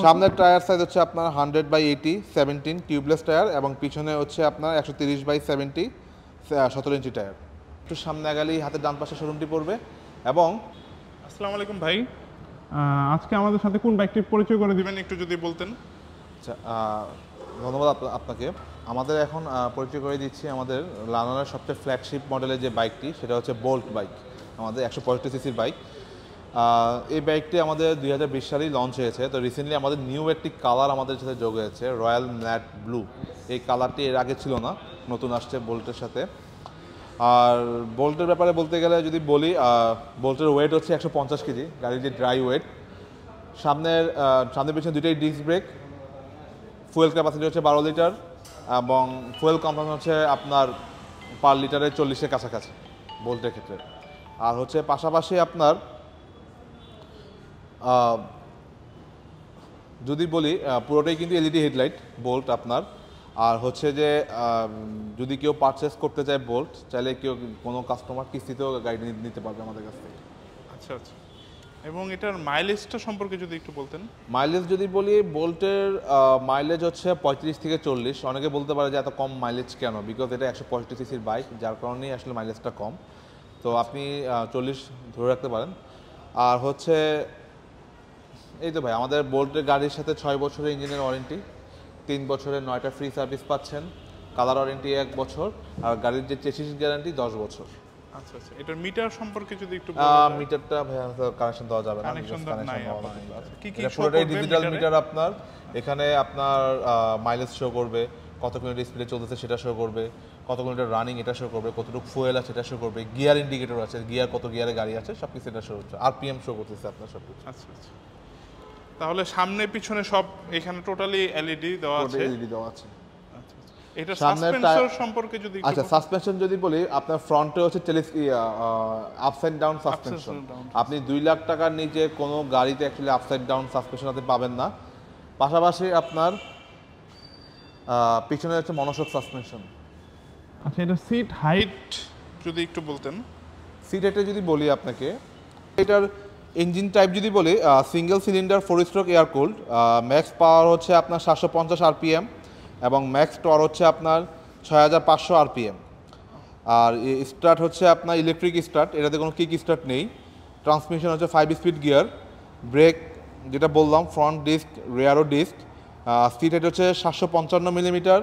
সামনের tyre size হচ্ছে আপনার 100/80 17 টিউবলেস টায়ার এবং পিছনে হচ্ছে আপনার 130/70 17 ইঞ্চি টায়ার। একটু সামনে গেলেই হাতের ডান পাশে শোরুমটি পড়বে। এবং আসসালামু আলাইকুম ভাই, আজকে আমাদের সাথে কোন বাইকটির পরিচয় করে দিবেন একটু যদি বলতেন। আচ্ছা, ধন্যবাদ আপনাকে। আমাদের এখন পরিচয় করে দিচ্ছি আমাদের লানোনের সবচেয়ে ফ্ল্যাগশিপ মডেলের যে বাইকটি, সেটা হচ্ছে বোল্ট বাইক, আমাদের 165 সিসির বাইক। এই বাইকটি আমাদের 2020 সালেই লঞ্চ হয়েছে। তো রিসেন্টলি আমাদের নিউ একটি কালার আমাদের সাথে যোগ হয়েছে, রয়্যাল ম্যাট ব্লু। এই কালারটি এর আগে ছিল না, নতুন আসছে বোল্টের সাথে। আর বোল্টের ব্যাপারে বলতে গেলে যদি বলি, বোল্টের ওয়েট হচ্ছে 150 কেজি, গাড়ির যে ড্রাই ওয়েট। সামনের পিছনে দুইটাই ডিস্ক ব্রেক, ফুয়েল ক্যাপাসিটি হচ্ছে 12 লিটার এবং ফুয়েল কনজাম্পশন হচ্ছে আপনার পার লিটারে 40-এর কাছাকাছি বোল্টের ক্ষেত্রে। আর হচ্ছে পাশাপাশি আপনার যদি বলি পুরোটাই কিন্তু এলইডি হেডলাইট বোল্ট আপনার। আর হচ্ছে যে যদি কেউ পারচেস করতে চায় বোল্ট, চাইলে কেউ কোনো কাস্টমার কিস্তিতেও গাড়ি নিতে পারবে আমাদের কাছ থেকে। আচ্ছা আচ্ছা, এবং এটার মাইলেজটা সম্পর্কে যদি একটু বলতেন। মাইলেজ যদি বলি, বোল্টের মাইলেজ হচ্ছে 35 থেকে 40। অনেকে বলতে পারে যে এত কম মাইলেজ কেন, বিকজ এটা 165 সিসির বাইক, যার কারণেই আসলে মাইলেজটা কম। তো আপনি 40 ধরে রাখতে পারেন। আর হচ্ছে এই তো ভাই, আমাদের বোল্টের গাড়ির সাথে 6 বছরের ইঞ্জিনের ওয়ারেন্টি, 3 বছরের 9টা ফ্রি সার্ভিস পাচ্ছেন, কালার ওয়ারেন্টি 1 বছর, আর গাড়ির যে চেসিস গ্যারান্টি 10 বছর। আচ্ছা আচ্ছা, এটার মিটার সম্পর্কে যদি একটু মিটারটা ভাইয়া কানেকশন দেওয়া যাবে না, কানেকশন নাই। কি কি পুরোটাই ডিজিটাল মিটার আপনার। এখানে আপনার মাইলেজ শো করবে, কত কিলোমিটার স্পিডে চলতেছে সেটা শো করবে, কত কিলোমিটার রানিং এটা শো করবে, কতটুকু ফুয়েল আছে এটা শো করবে, গিয়ার ইন্ডিকেটর আছে, গিয়ার কত গিয়ারে গাড়ি আছে সব কিছু এটা শো হচ্ছে, আরপিএম শো করতেছে আপনার সব কিছু। আচ্ছা আচ্ছা, তাহলে সামনে পিছনে সব এখানে টোটালি এলইডি দেওয়া আছে। এলইডি দেওয়া আছে। এটা সাসপেনশন সম্পর্কে যদি আচ্ছা, সাসপেনশন যদি বলি, আপনার ফ্রন্টে হচ্ছে আপসাইড ডাউন সাসপেনশন। আপনি 2 লাখ টাকার নিচে কোনো গাড়িতে অ্যাকচুয়ালি আপসাইড ডাউন সাসপেনশন আপনি পাবেন না। পাশাপাশি আপনার পিছনে হচ্ছে মনোশক সাসপেনশন। আচ্ছা, এটা সিট হাইট যদি একটু বলতেন। সিট হাইটে যদি বলি আপনাকে, এটার ইঞ্জিন টাইপ যদি বলি, single cylinder 4 stroke air cooled, max power হচ্ছে আপনার 750 আরপিএম এবং ম্যাক্স টর হচ্ছে আপনার 6500 আরপিএম। আর স্টার্ট হচ্ছে আপনার ইলেকট্রিক স্টার্ট, এটাতে কোনো কিক স্টার্ট নেই। ট্রান্সমিশন হচ্ছে 5 স্পিড গিয়ার। ব্রেক যেটা বললাম, ফ্রন্ট ডিস্ক রেয়ারও ডিস্ক। সিট হাইট হচ্ছে 755 মিলিমিটার।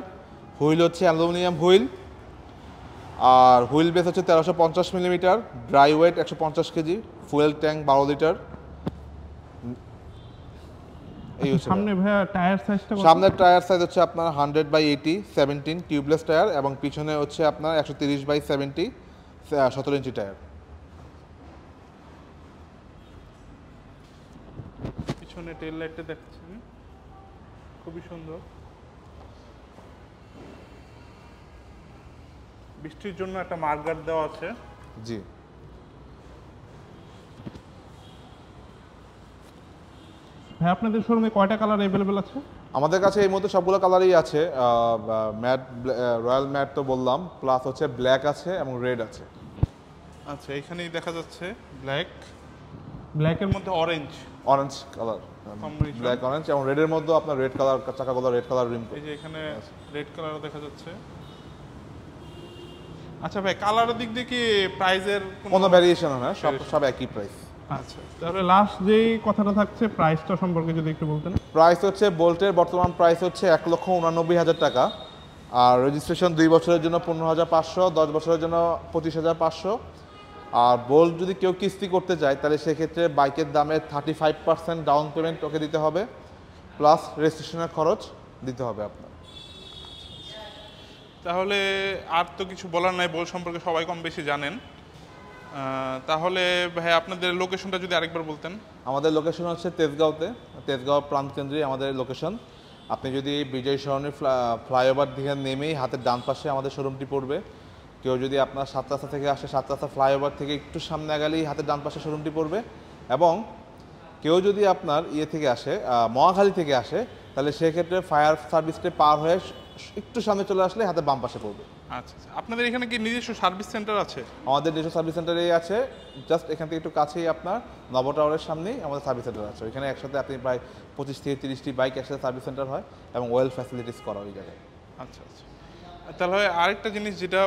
হুইল হচ্ছে অ্যালুমিনিয়াম হুইল। আর হুইল বেস হচ্ছে 1350 millimetre. Dry weight 150 KG. Fuel tank 12 litre. সামনের টায়ার সাইজ হচ্ছে আপনার 100/80 17 টিউবলেস টায়ার এবং পিছনে হচ্ছে আপনার 130/70 17 ইঞ্চি টায়ার। পিছনে টেল লাইটটা দেখছেন, খুবই সুন্দর। বৃষ্টির জন্য একটা মার্কার দেওয়া আছে। জি, ভাই আপনাদের শোরুমে কয়টা কালার अवेलेबल আছে? আমাদের কাছে এই মুহূর্তে সবগুলো কালারই আছে। ম্যাট, রয়্যাল ম্যাট তো বললাম, প্লাস হচ্ছে ব্ল্যাক আছে এবং রেড আছে। আচ্ছা, এখানেই দেখা যাচ্ছে ব্ল্যাক, ব্ল্যাকের মধ্যে অরেঞ্জ কালার, ব্ল্যাক অরেঞ্জ এবং রেডের মধ্যে আপনার রেড কালার চাকাগুলো, রেড কালার রিম। এই যে এখানে রেড কালারও দেখা যাচ্ছে। আচ্ছা ভাই, কালারের দিক দিয়ে কি প্রাইসের কোনো ভ্যারিয়েশন হয় না, সব একই প্রাইস। আচ্ছা, তাহলে লাস্ট যেই কথাটা থাকছে প্রাইসটা সম্পর্কে যদি একটু বলতেন। প্রাইস হচ্ছে বোল্টের বর্তমান প্রাইস হচ্ছে 1,89,000 টাকা। আর রেজিস্ট্রেশন 2 বছরের জন্য 15,500, 10 বছরের জন্য 25,500। আর বোল্ট যদি কেউ কিস্তি করতে চায়, তাহলে সেক্ষেত্রে বাইকের দামে 35% ডাউন পেমেন্ট ওকে দিতে হবে, প্লাস রেজিস্ট্রেশনের খরচ দিতে হবে আপনার। তাহলে আর তো কিছু বলার নাই, বোল্ট সম্পর্কে সবাই কম বেশি জানেন। তাহলে ভাই আপনাদের লোকেশনটা যদি আরেকবার বলতেন। আমাদের লোকেশন হচ্ছে তেজগাঁও প্রাণকেন্দ্রে আমাদের লোকেশন। আপনি যদি বিজয় সরণি ফ্লাইওভার থেকে নেমেই হাতের ডান পাশে আমাদের শোরুমটি পড়বে। কেউ যদি আপনার 7 রাস্তা থেকে আসে, 7 রাস্তা ফ্লাইওভার থেকে একটু সামনে গেলেই হাতের ডান পাশে শোরুমটি পড়বে। এবং কেউ যদি আপনার থেকে আসে, মহাখালী থেকে আসে, তাহলে সেক্ষেত্রে ফায়ার সার্ভিসটা পার হয়ে একটু সামনে চলে আসলে হাতে বাম পাশে পড়বে। আচ্ছা আচ্ছা, আপনাদের এখানে কি নিজস্ব সার্ভিস সেন্টার আছে? আমাদের নিজস্ব সার্ভিস সেন্টারেই আছে, জাস্ট এখান থেকে একটু কাছেই আপনার নব টাওয়ারের সামনেই আমাদের সার্ভিস সেন্টার আছে। ওইখানে একসাথে আপনি প্রায় 25 থেকে 30টি বাইক একসাথে সার্ভিস সেন্টার হয় এবং ওয়েল ফ্যাসিলিটিস করা ওই জায়গায়। আচ্ছা আচ্ছা, তাহলে আরেকটা জিনিস যেটা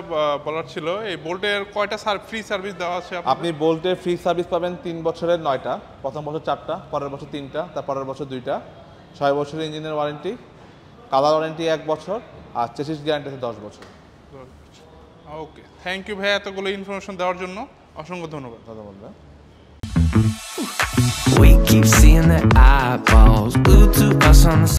বলার ছিল, এই বোল্টের কয়টা ফ্রি সার্ভিস দেওয়া আছে আপনাদের? আপনি বোল্টের ফ্রি সার্ভিস পাবেন 3 বছরের 9টা, প্রথম বছর 4টা, পরের বছর 3টা, তার পরের বছর 2টা, 6 বছরের ইঞ্জিনের ওয়ারেন্টি, কালার ওয়ারেন্টি 1 বছর, আর চেসিস গ্যারান্টি আছে 10 বছর। ওকে, থ্যাংক ইউ ভাই এতগুলো ইনফরমেশন দেওয়ার জন্য, অসংখ্য ধন্যবাদ। ধন্যবাদ ভাই। We keep seeing their eyeballs glued to us on the